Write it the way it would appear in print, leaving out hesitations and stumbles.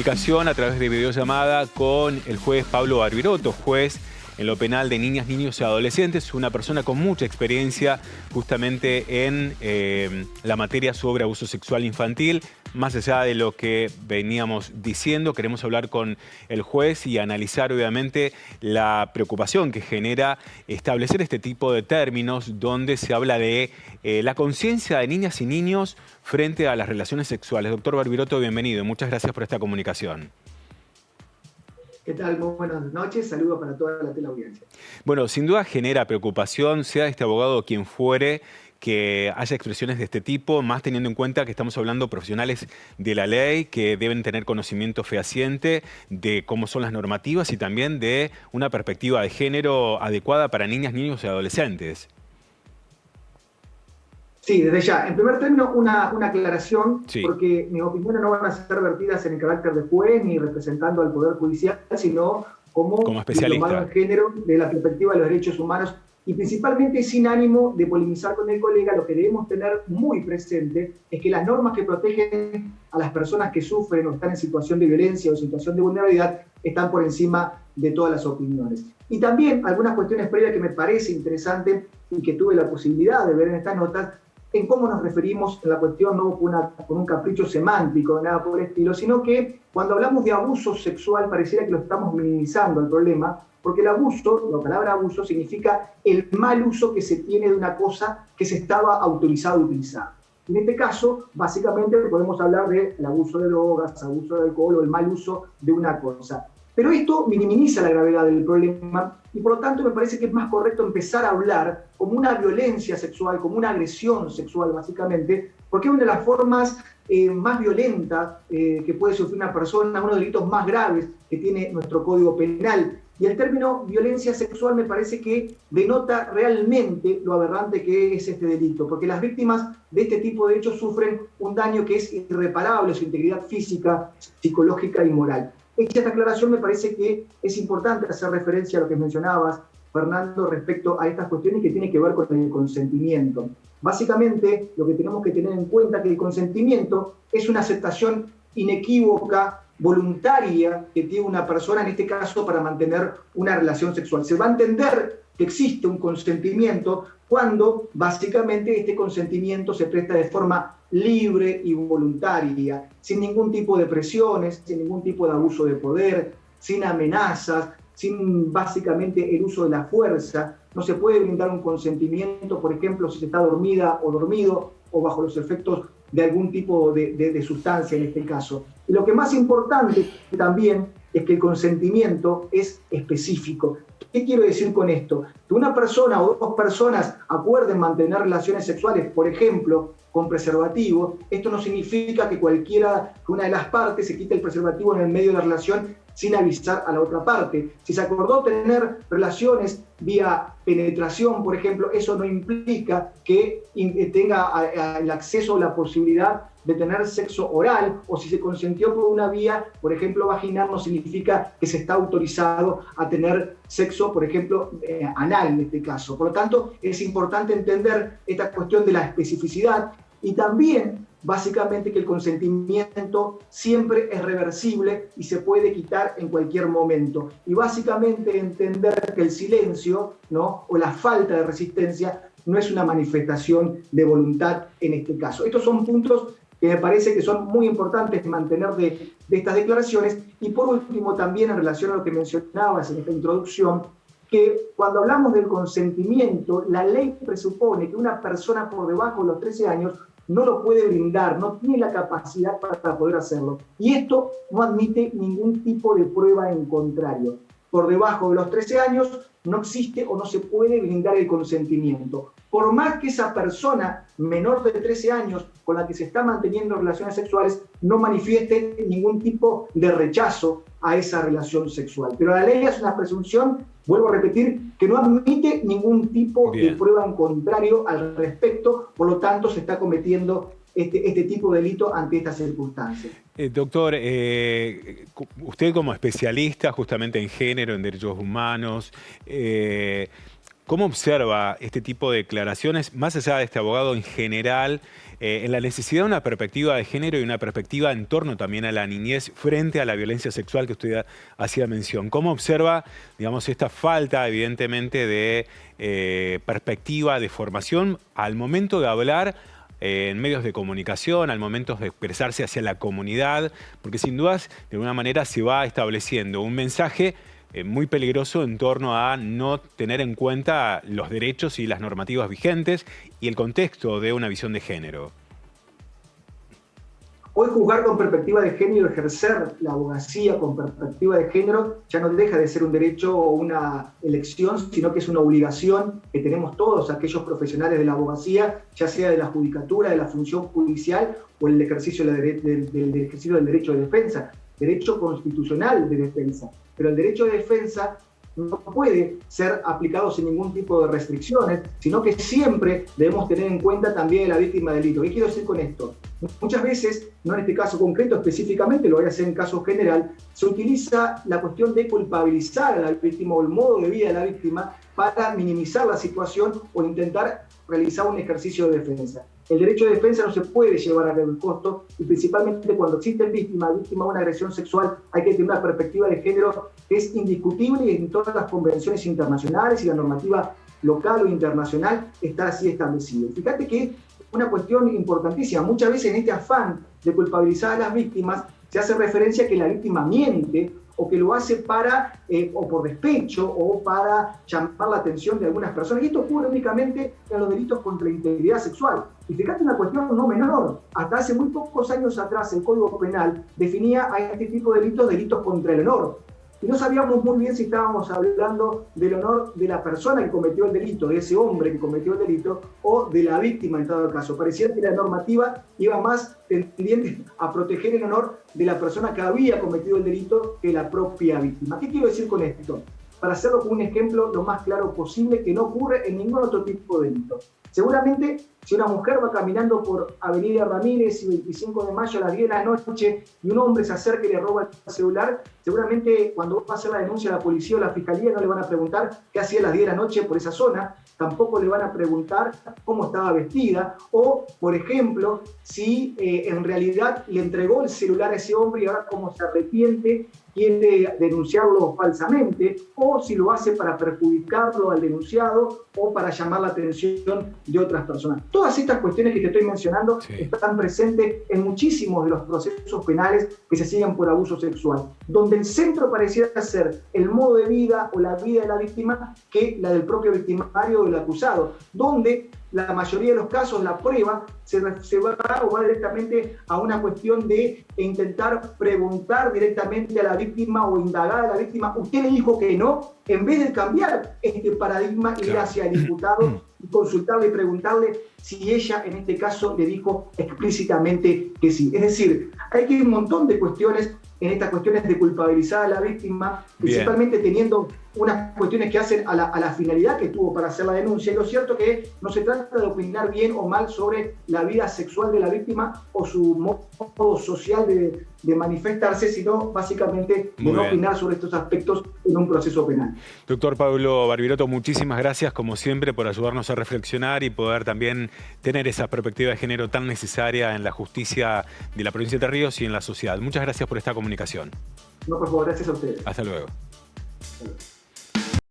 Comunicación a través de videollamada con el juez Pablo Barbiroto, juez en lo penal de niñas, niños y adolescentes, una persona con mucha experiencia justamente en la materia sobre abuso sexual infantil. Más allá de lo que veníamos diciendo, queremos hablar con el juez y analizar obviamente la preocupación que genera establecer este tipo de términos donde se habla de la conciencia de niñas y niños frente a las relaciones sexuales. Doctor Barbiroto, bienvenido. Muchas gracias por esta comunicación. ¿Qué tal? Muy buenas noches. Saludos para toda la teleaudiencia. Bueno, sin duda genera preocupación, sea este abogado o quien fuere, que haya expresiones de este tipo, más teniendo en cuenta que estamos hablando de profesionales de la ley que deben tener conocimiento fehaciente de cómo son las normativas y también de una perspectiva de género adecuada para niñas, niños y adolescentes. Sí, desde ya. En primer término, una aclaración, Sí. porque mis opiniones no van a ser vertidas en el carácter de juez ni representando al Poder Judicial, sino como diplomado en género de la perspectiva de los derechos humanos y principalmente sin ánimo de polemizar con el colega. Lo que debemos tener muy presente es que las normas que protegen a las personas que sufren o están en situación de violencia o situación de vulnerabilidad están por encima de todas las opiniones. Y también algunas cuestiones previas que me parece interesante y que tuve la posibilidad de ver en estas notas, en cómo nos referimos en la cuestión, no con un capricho semántico, nada por el estilo, sino que cuando hablamos de abuso sexual pareciera que lo estamos minimizando el problema, porque el abuso, la palabra abuso, significa el mal uso que se tiene de una cosa que se estaba autorizado a utilizar. En este caso, básicamente podemos hablar del abuso de drogas, abuso de alcohol o el mal uso de una cosa. Pero esto minimiza la gravedad del problema y por lo tanto me parece que es más correcto empezar a hablar como una violencia sexual, como una agresión sexual básicamente, porque es una de las formas más violentas que puede sufrir una persona, uno de los delitos más graves que tiene nuestro Código Penal. Y el término violencia sexual me parece que denota realmente lo aberrante que es este delito, porque las víctimas de este tipo de hechos sufren un daño que es irreparable a su integridad física, psicológica y moral. Hecha esta aclaración, me parece que es importante hacer referencia a lo que mencionabas, Fernando, respecto a estas cuestiones que tienen que ver con el consentimiento. Básicamente, lo que tenemos que tener en cuenta es que el consentimiento es una aceptación inequívoca, voluntaria, que tiene una persona, en este caso, para mantener una relación sexual. Se va a entender que existe un consentimiento cuando, básicamente, este consentimiento se presta de forma libre y voluntaria, sin ningún tipo de presiones, sin ningún tipo de abuso de poder, sin amenazas, sin básicamente el uso de la fuerza. No se puede brindar un consentimiento, por ejemplo, si se está dormida o dormido o bajo los efectos de algún tipo de sustancia en este caso. Y lo que más importante también es que el consentimiento es específico. ¿Qué quiero decir con esto? Que una persona o dos personas acuerden mantener relaciones sexuales, por ejemplo, con preservativo, esto no significa que una de las partes se quite el preservativo en el medio de la relación sin avisar a la otra parte. Si se acordó tener relaciones vía penetración, por ejemplo, eso no implica que tenga el acceso o la posibilidad de tener sexo oral, o si se consentió por una vía, por ejemplo, vaginal, no significa que se está autorizado a tener sexo, por ejemplo, anal en este caso. Por lo tanto, es importante entender esta cuestión de la especificidad y también, básicamente, que el consentimiento siempre es reversible y se puede quitar en cualquier momento. Y básicamente entender que el silencio, ¿no?, o la falta de resistencia no es una manifestación de voluntad en este caso. Estos son puntos que me parece que son muy importantes mantener de estas declaraciones. Y por último, también en relación a lo que mencionabas en esta introducción, que cuando hablamos del consentimiento, la ley presupone que una persona por debajo de los 13 años no lo puede brindar, no tiene la capacidad para poder hacerlo. Y esto no admite ningún tipo de prueba en contrario. Por debajo de los 13 años no existe o no se puede brindar el consentimiento. Por más que esa persona menor de 13 años con la que se está manteniendo relaciones sexuales no manifieste ningún tipo de rechazo a esa relación sexual. Pero la ley es una presunción, vuelvo a repetir, que no admite ningún tipo de prueba en contrario al respecto, por lo tanto se está cometiendo este tipo de delito ante estas circunstancias. Doctor, usted como especialista justamente en género, en derechos humanos, ¿Cómo observa este tipo de declaraciones, más allá de este abogado en general, en la necesidad de una perspectiva de género y una perspectiva en torno también a la niñez frente a la violencia sexual que usted hacía mención? ¿Cómo observa, digamos, esta falta, evidentemente, de perspectiva, de formación al momento de hablar en medios de comunicación, al momento de expresarse hacia la comunidad? Porque sin dudas, de alguna manera, se va estableciendo un mensaje muy peligroso en torno a no tener en cuenta los derechos y las normativas vigentes y el contexto de una visión de género. Hoy juzgar con perspectiva de género, ejercer la abogacía con perspectiva de género, ya no deja de ser un derecho o una elección, sino que es una obligación que tenemos todos aquellos profesionales de la abogacía, ya sea de la judicatura, de la función judicial o el ejercicio del ejercicio del derecho de defensa, derecho constitucional de defensa. Pero el derecho de defensa no puede ser aplicado sin ningún tipo de restricciones, sino que siempre debemos tener en cuenta también a la víctima del delito. ¿Qué quiero decir con esto? Muchas veces, no en este caso concreto específicamente, lo voy a hacer en caso general, se utiliza la cuestión de culpabilizar a la víctima o el modo de vida de la víctima para minimizar la situación o intentar realizar un ejercicio de defensa. El derecho de defensa no se puede llevar a el costo y principalmente cuando existen víctimas de una agresión sexual hay que tener una perspectiva de género que es indiscutible y en todas las convenciones internacionales y la normativa local o internacional está así establecido. Fíjate que es una cuestión importantísima. Muchas veces en este afán de culpabilizar a las víctimas se hace referencia a que la víctima miente o que lo hace para, o por despecho, o para llamar la atención de algunas personas. Y esto ocurre únicamente en los delitos contra la integridad sexual. Y fíjate una cuestión no menor. Hasta hace muy pocos años atrás el Código Penal definía a este tipo de delitos contra el honor. Y no sabíamos muy bien si estábamos hablando del honor de la persona que cometió el delito, de ese hombre que cometió el delito, o de la víctima en todo caso. Parecía que la normativa iba más tendiente a proteger el honor de la persona que había cometido el delito que la propia víctima. ¿Qué quiero decir con esto? Para hacerlo con un ejemplo lo más claro posible, que no ocurre en ningún otro tipo de delito. Seguramente, si una mujer va caminando por Avenida Ramírez y 25 de mayo a las 10 de la noche y un hombre se acerca y le roba el celular, seguramente cuando va a hacer la denuncia a la policía o la fiscalía no le van a preguntar qué hacía a las 10 de la noche por esa zona, tampoco le van a preguntar cómo estaba vestida o, por ejemplo, si en realidad le entregó el celular a ese hombre y ahora cómo se arrepiente, quiere denunciarlo falsamente, o si lo hace para perjudicarlo al denunciado o para llamar la atención de otras personas. Todas estas cuestiones que te estoy mencionando están presentes en muchísimos de los procesos penales que se siguen por abuso sexual, donde el centro pareciera ser el modo de vida o la vida de la víctima que la del propio victimario o del acusado, donde la mayoría de los casos la prueba se va directamente a una cuestión de intentar preguntar directamente a la víctima o indagar a la víctima, usted le dijo que no, en vez de cambiar este paradigma y ir hacia el imputado y consultarle y preguntarle si ella en este caso le dijo explícitamente que sí. Es decir, hay que ir un montón de cuestiones en estas cuestiones de culpabilizar a la víctima, principalmente teniendo unas cuestiones que hacen a la finalidad que tuvo para hacer la denuncia. Y lo cierto que no se trata de opinar bien o mal sobre la vida sexual de la víctima o su modo social de manifestarse, sino básicamente de no opinar sobre estos aspectos en un proceso penal. Doctor Pablo Barbirotto, muchísimas gracias como siempre por ayudarnos a reflexionar y poder también tener esa perspectiva de género tan necesaria en la justicia de la provincia de Entre Ríos y en la sociedad. Muchas gracias por esta comunicación. No, por favor, gracias a ustedes. Hasta luego. Hasta luego.